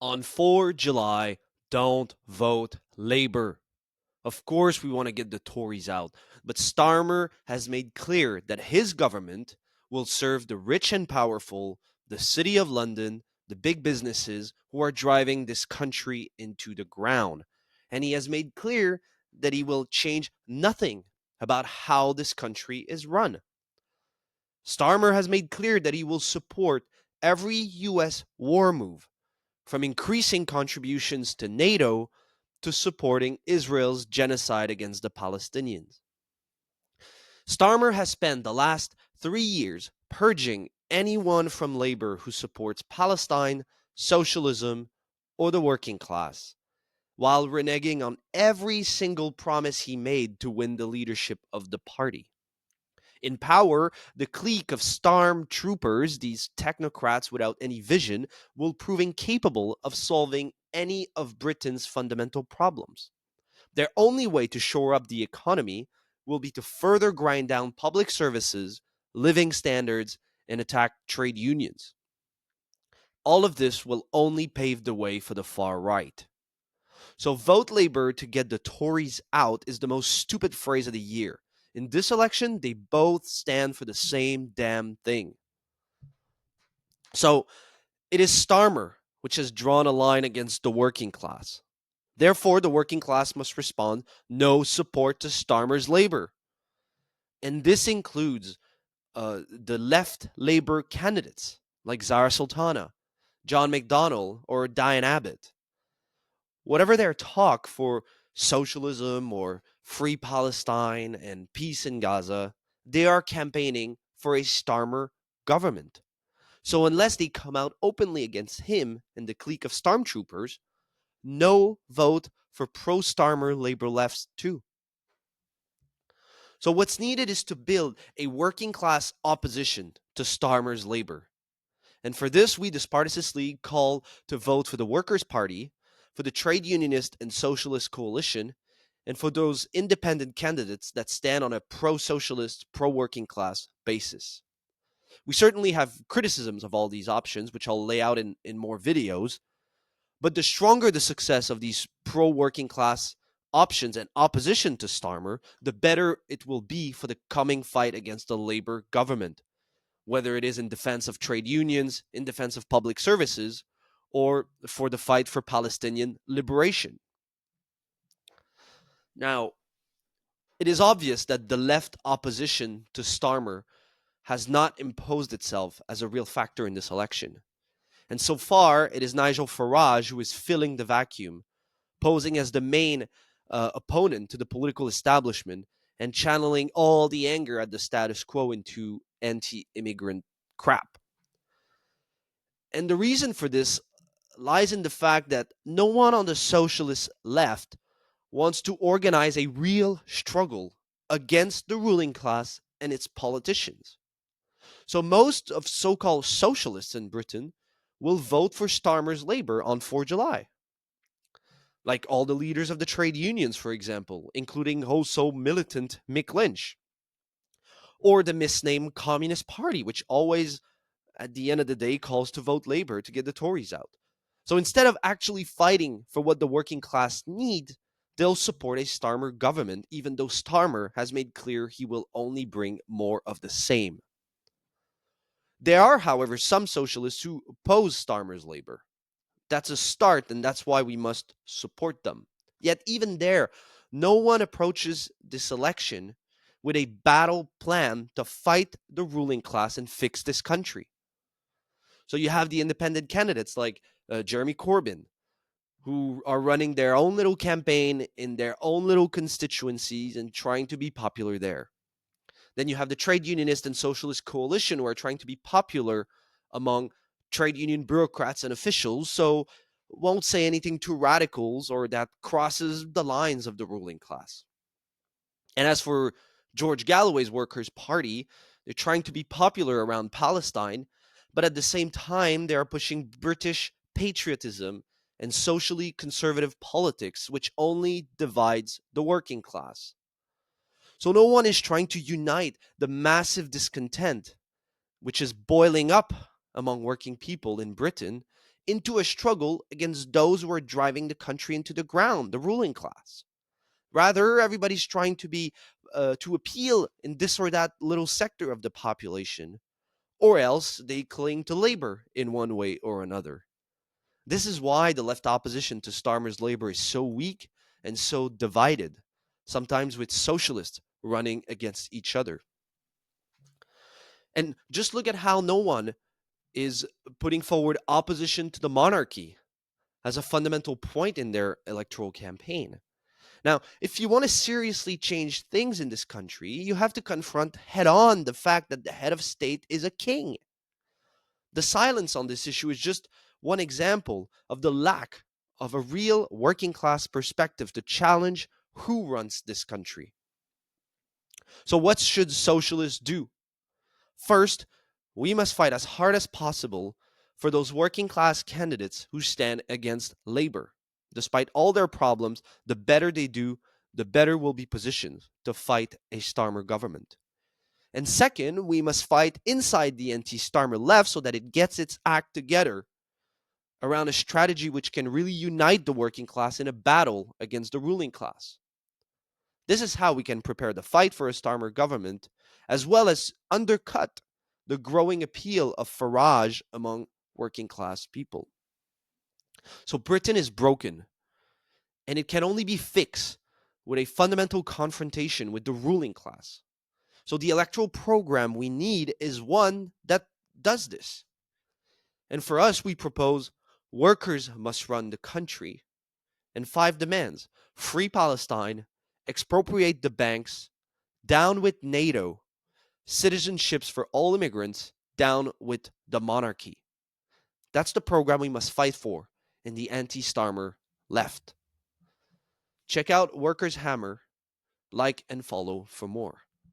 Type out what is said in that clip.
On 4 July, don't vote Labour. Of course, we want to get the Tories out, but Starmer has made clear that his government will serve the rich and powerful, the City of London, the big businesses who are driving this country into the ground. And he has made clear that he will change nothing about how this country is run. Starmer has made clear that he will support every US war move, from increasing contributions to NATO to supporting Israel's genocide against the Palestinians. Starmer has spent the last 3 years purging anyone from Labour who supports Palestine, socialism, or the working class, while reneging on every single promise he made to win the leadership of the party. In power, the clique of stormtroopers, these technocrats without any vision, will prove incapable of solving any of Britain's fundamental problems. Their only way to shore up the economy will be to further grind down public services, living standards, and attack trade unions. All of this will only pave the way for the far right. So, vote Labour to get the Tories out is the most stupid phrase of the year. In this election, they both stand for the same damn thing. So, it is Starmer which has drawn a line against the working class. Therefore, the working class must respond no support to Starmer's Labour. And this includes the left Labour candidates like Zara Sultana, John McDonnell, or Diane Abbott. Whatever their talk for socialism or free Palestine and peace in Gaza, they are campaigning for a Starmer government. So unless they come out openly against him and the clique of stormtroopers, no vote for pro-Starmer Labour lefts too. So what's needed is to build a working class opposition to Starmer's Labour. And for this, we, the Spartacist League, call to vote for the Workers' Party, for the Trade Unionist and Socialist Coalition, and for those independent candidates that stand on a pro-socialist, pro-working class basis. We certainly have criticisms of all these options, which I'll lay out in more videos, but the stronger the success of these pro-working class options and opposition to Starmer, the better it will be for the coming fight against the Labour government, whether it is in defense of trade unions, in defense of public services, or for the fight for Palestinian liberation. Now, it is obvious that the left opposition to Starmer has not imposed itself as a real factor in this election. And so far, it is Nigel Farage who is filling the vacuum, posing as the main opponent to the political establishment and channeling all the anger at the status quo into anti-immigrant crap. And the reason for this lies in the fact that no one on the socialist left wants to organize a real struggle against the ruling class and its politicians. So most of so-called socialists in Britain will vote for Starmer's Labour on 4 July. Like all the leaders of the trade unions, for example, including oh-so militant Mick Lynch. Or the misnamed Communist Party, which always, at the end of the day, calls to vote Labour to get the Tories out. So instead of actually fighting for what the working class need, they'll support a Starmer government, even though Starmer has made clear he will only bring more of the same. There are, however, some socialists who oppose Starmer's Labour. That's a start, and that's why we must support them. Yet even there, no one approaches this election with a battle plan to fight the ruling class and fix this country. So you have the independent candidates like Jeremy Corbyn, who are running their own little campaign in their own little constituencies and trying to be popular there. Then you have the trade unionist and socialist coalition who are trying to be popular among trade union bureaucrats and officials, so won't say anything too radicals or that crosses the lines of the ruling class. And as for George Galloway's Workers' Party, they're trying to be popular around Palestine, but at the same time, they are pushing British patriotism and socially conservative politics, which only divides the working class. So no one is trying to unite the massive discontent which is boiling up among working people in Britain into a struggle against those who are driving the country into the ground, the ruling class. Rather, everybody's trying to appeal in this or that little sector of the population, or else they cling to labor in one way or another. This is why the left opposition to Starmer's labor is so weak and so divided, sometimes with socialists running against each other. And just look at how no one is putting forward opposition to the monarchy as a fundamental point in their electoral campaign. Now, if you want to seriously change things in this country, you have to confront head on the fact that the head of state is a king. The silence on this issue is just one example of the lack of a real working class perspective to challenge who runs this country. So, what should socialists do? First, we must fight as hard as possible for those working class candidates who stand against labor. Despite all their problems, the better they do, the better we'll be positioned to fight a Starmer government. And second, we must fight inside the anti Starmer left so that it gets its act together around a strategy which can really unite the working class in a battle against the ruling class. This is how we can prepare the fight for a Starmer government, as well as undercut the growing appeal of Farage among working class people. So Britain is broken, and it can only be fixed with a fundamental confrontation with the ruling class. So the electoral program we need is one that does this. And for us, we propose workers must run the country. And 5 demands: free Palestine, expropriate the banks, down with NATO, citizenships for all immigrants, down with the monarchy. That's the program we must fight for in the anti Starmer left. Check out Workers' Hammer, like and follow for more.